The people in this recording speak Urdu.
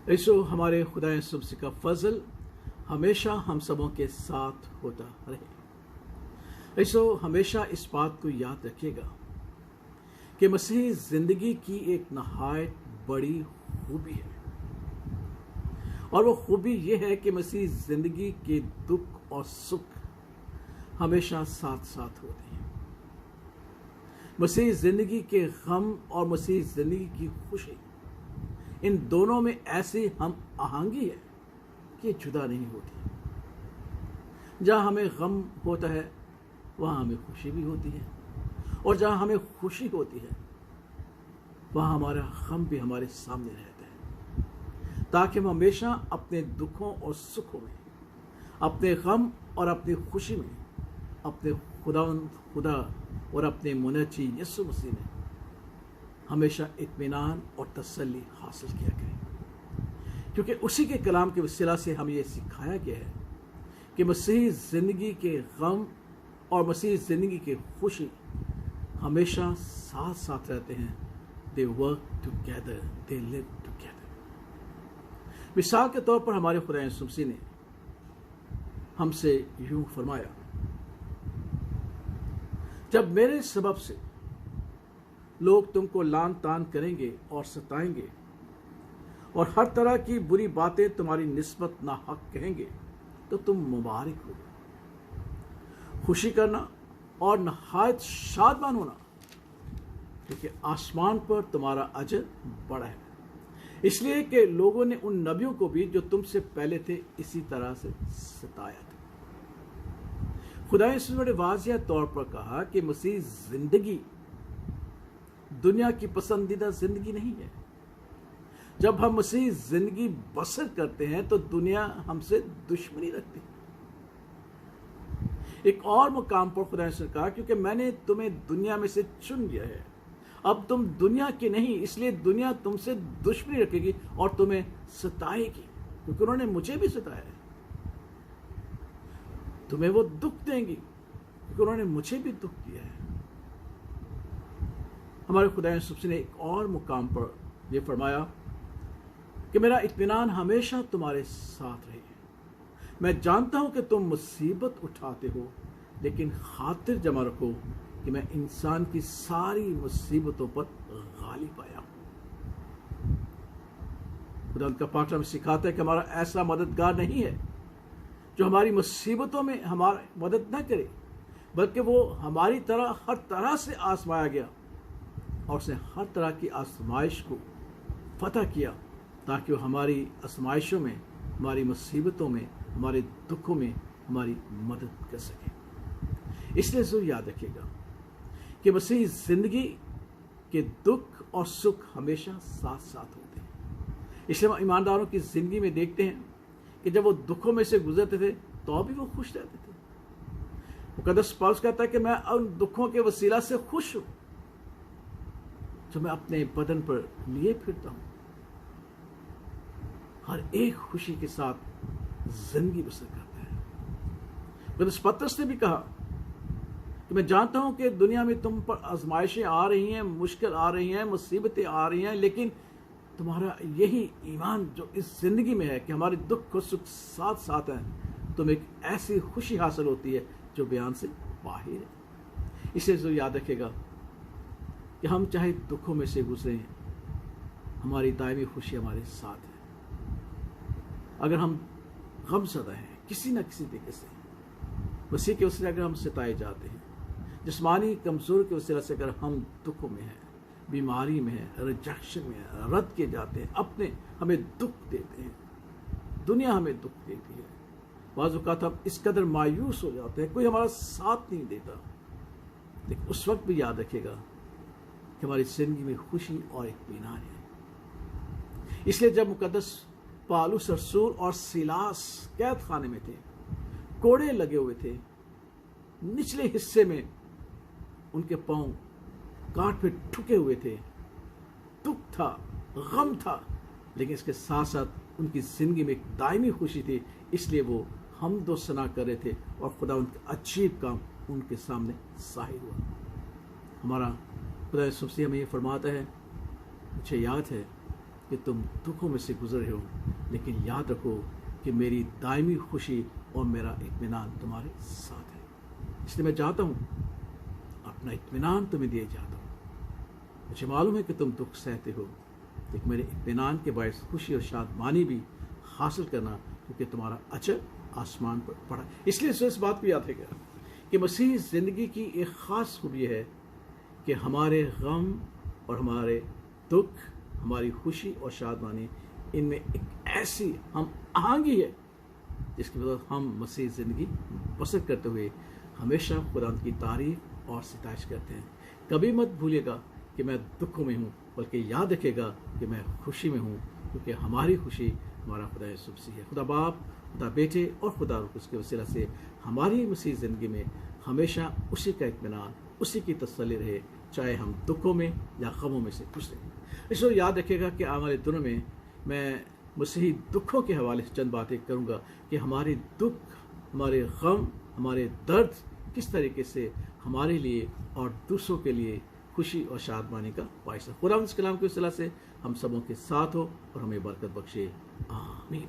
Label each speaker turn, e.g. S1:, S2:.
S1: ایسو ہمارے خدا یسوع مسیح کا فضل ہمیشہ ہم سبوں کے ساتھ ہوتا رہے۔ ایسو ہمیشہ اس بات کو یاد رکھیے گا کہ مسیحی زندگی کی ایک نہایت بڑی خوبی ہے، اور وہ خوبی یہ ہے کہ مسیحی زندگی کے دکھ اور سکھ ہمیشہ ساتھ ساتھ ہوتے ہیں۔ مسیحی زندگی کے غم اور مسیحی زندگی کی خوشی، ان دونوں میں ایسی ہم آہنگی ہے کہ جدا نہیں ہوتی۔ جہاں ہمیں غم ہوتا ہے وہاں ہمیں خوشی بھی ہوتی ہے، اور جہاں ہمیں خوشی ہوتی ہے وہاں ہمارا غم بھی ہمارے سامنے رہتا ہے، تاکہ ہم ہمیشہ اپنے دکھوں اور سکھوں میں، اپنے غم اور اپنی خوشی میں اپنے خدا اور اپنے منجی یسوع مسیح میں ہمیشہ اطمینان اور تسلی حاصل کیا کریں، کیونکہ اسی کے کلام کے وسیلہ سے ہمیں یہ سکھایا گیا ہے کہ مسیحی زندگی کے غم اور مسیحی زندگی کی خوشی ہمیشہ ساتھ ساتھ رہتے ہیں۔ they work together, they live together۔ مثال کے طور پر ہمارے خدا یسوع مسیح نے ہم سے یوں فرمایا، جب میرے سبب سے لوگ تم کو لعن طعن کریں گے اور ستائیں گے اور ہر طرح کی بری باتیں تمہاری نسبت ناحق کہیں گے تو تم مبارک ہو، خوشی کرنا اور نہایت شادمان ہونا، کیونکہ آسمان پر تمہارا اجر بڑا ہے، اس لیے کہ لوگوں نے ان نبیوں کو بھی جو تم سے پہلے تھے اسی طرح سے ستایا تھا۔ خدا یسوع نے واضح طور پر کہا کہ مسیح زندگی دنیا کی پسندیدہ زندگی نہیں ہے۔ جب ہم مسیح زندگی بسر کرتے ہیں تو دنیا ہم سے دشمنی رکھتی ہے۔ ایک اور مقام پر خدا نے کہا، کیونکہ میں نے تمہیں دنیا میں سے چن لیا ہے، اب تم دنیا کے نہیں، اس لیے دنیا تم سے دشمنی رکھے گی اور تمہیں ستائے گی، کیونکہ انہوں نے مجھے بھی ستایا ہے۔ تمہیں وہ دکھ دیں گی کیونکہ انہوں نے مجھے بھی دکھ دیا ہے۔ ہمارے خدا یسوع نے ایک اور مقام پر یہ فرمایا کہ میرا اطمینان ہمیشہ تمہارے ساتھ رہے، میں جانتا ہوں کہ تم مصیبت اٹھاتے ہو، لیکن خاطر جمع رکھو کہ میں انسان کی ساری مصیبتوں پر غالب آیا ہوں۔ خدا ان کا پاک کلام سکھاتا ہے کہ ہمارا ایسا مددگار نہیں ہے جو ہماری مصیبتوں میں ہماری مدد نہ کرے، بلکہ وہ ہماری طرح ہر طرح سے آزمایا گیا اور اس نے ہر طرح کی آزمائش کو فتح کیا تاکہ وہ ہماری آزمائشوں میں، ہماری مصیبتوں میں، ہمارے دکھوں میں ہماری مدد کر سکے۔ اس لیے ضرور یاد رکھیے گا کہ مسیحی زندگی کے دکھ اور سکھ ہمیشہ ساتھ ساتھ ہوتے ہیں۔ اس لیے ہم ایمانداروں کی زندگی میں دیکھتے ہیں کہ جب وہ دکھوں میں سے گزرتے تھے تو بھی وہ خوش رہتے تھے۔ مقدس پولس کہتا ہے کہ میں ان دکھوں کے وسیلہ سے خوش ہوں جو میں اپنے بدن پر لیے پھرتا ہوں۔ ہر ایک خوشی کے ساتھ زندگی بسر کرتا ہے۔ مقدس پطرس نے بھی کہا کہ میں جانتا ہوں کہ دنیا میں تم پر آزمائشیں آ رہی ہیں، مشکل آ رہی ہیں، مصیبتیں آ رہی ہیں، لیکن تمہارا یہی ایمان جو اس زندگی میں ہے کہ ہمارے دکھ اور سکھ ساتھ ساتھ ہیں، تم ایک ایسی خوشی حاصل ہوتی ہے جو بیان سے باہر ہے۔ اسے ضرور یاد رکھے گا کہ ہم چاہے دکھوں میں سے گزریں، ہماری دائمی خوشی ہمارے ساتھ ہے۔ اگر ہم غم زدہ ہیں کسی نہ کسی طریقے سے، مسیح کے وسیلے اگر ہم ستائے جاتے ہیں، جسمانی کمزور کے وسیلہ سے اگر ہم دکھوں میں ہیں، بیماری میں ہیں، ریجیکشن میں ہیں، رد کیے جاتے ہیں، اپنے ہمیں دکھ دیتے ہیں، دنیا ہمیں دکھ دیتی ہے، بعض اوقات ہم اس قدر مایوس ہو جاتے ہیں، کوئی ہمارا ساتھ نہیں دیتا، لیکن اس وقت بھی یاد رکھے گا کہ ہماری زندگی میں خوشی اور اطمینان ہے۔ اس لیے جب مقدس پالوس رسول اور سیلاس قید خانے میں تھے، کوڑے لگے ہوئے تھے، نچلے حصے میں ان کے پاؤں کاٹ پہ ٹھکے ہوئے تھے، دکھ تھا، غم تھا، لیکن اس کے ساتھ ساتھ ان کی زندگی میں ایک دائمی خوشی تھی، اس لیے وہ حمد و ثنا کر رہے تھے اور خدا ان کا عجیب کام ان کے سامنے ظاہر ہوا۔ ہمارا خدا یسوع مسیح ہمیں یہ فرماتا ہے، مجھے یاد ہے کہ تم دکھوں میں سے گزر رہے ہو، لیکن یاد رکھو کہ میری دائمی خوشی اور میرا اطمینان تمہارے ساتھ ہے۔ اس لیے میں چاہتا ہوں اپنا اطمینان تمہیں دیے جاتا ہوں۔ مجھے معلوم ہے کہ تم دکھ سہتے ہو، لیکن میرے اطمینان کے باعث خوشی اور شادمانی بھی حاصل کرنا، کیونکہ تمہارا اجر آسمان پر پڑا۔ اس لیے اس بات کو یاد رکھے گا کہ مسیحی زندگی کی ایک خاص خوبی ہے کہ ہمارے غم اور ہمارے دکھ، ہماری خوشی اور شادمانی، ان میں ایک ایسی ہم آہنگی ہے جس کی وجہ سے ہم مسیحی زندگی بسر کرتے ہوئے ہمیشہ خدا کی تعریف اور ستائش کرتے ہیں۔ کبھی مت بھولیے گا کہ میں دکھوں میں ہوں، بلکہ یاد رکھے گا کہ میں خوشی میں ہوں، کیونکہ ہماری خوشی ہمارا خدا یسوع مسیح ہے۔ خدا باپ، خدا بیٹے اور خدا روح اس کے وسیلہ سے ہماری مسیح زندگی میں ہمیشہ اسی کا اطمینان، اسی کی تسلی رہے، چاہے ہم دکھوں میں یا غموں میں سے گزریں۔ اس کو یاد رکھے گا کہ آنے والے دنوں میں مسیحی دکھوں کے حوالے سے چند باتیں کروں گا کہ ہمارے دکھ، ہمارے غم، ہمارے درد کس طریقے سے ہمارے لیے اور دوسروں کے لیے خوشی اور شادمانی کا باعث ہے۔ خدا اس کلام کے وسیلہ سے ہم سبوں کے ساتھ ہو اور ہمیں برکت بخشے، آمین۔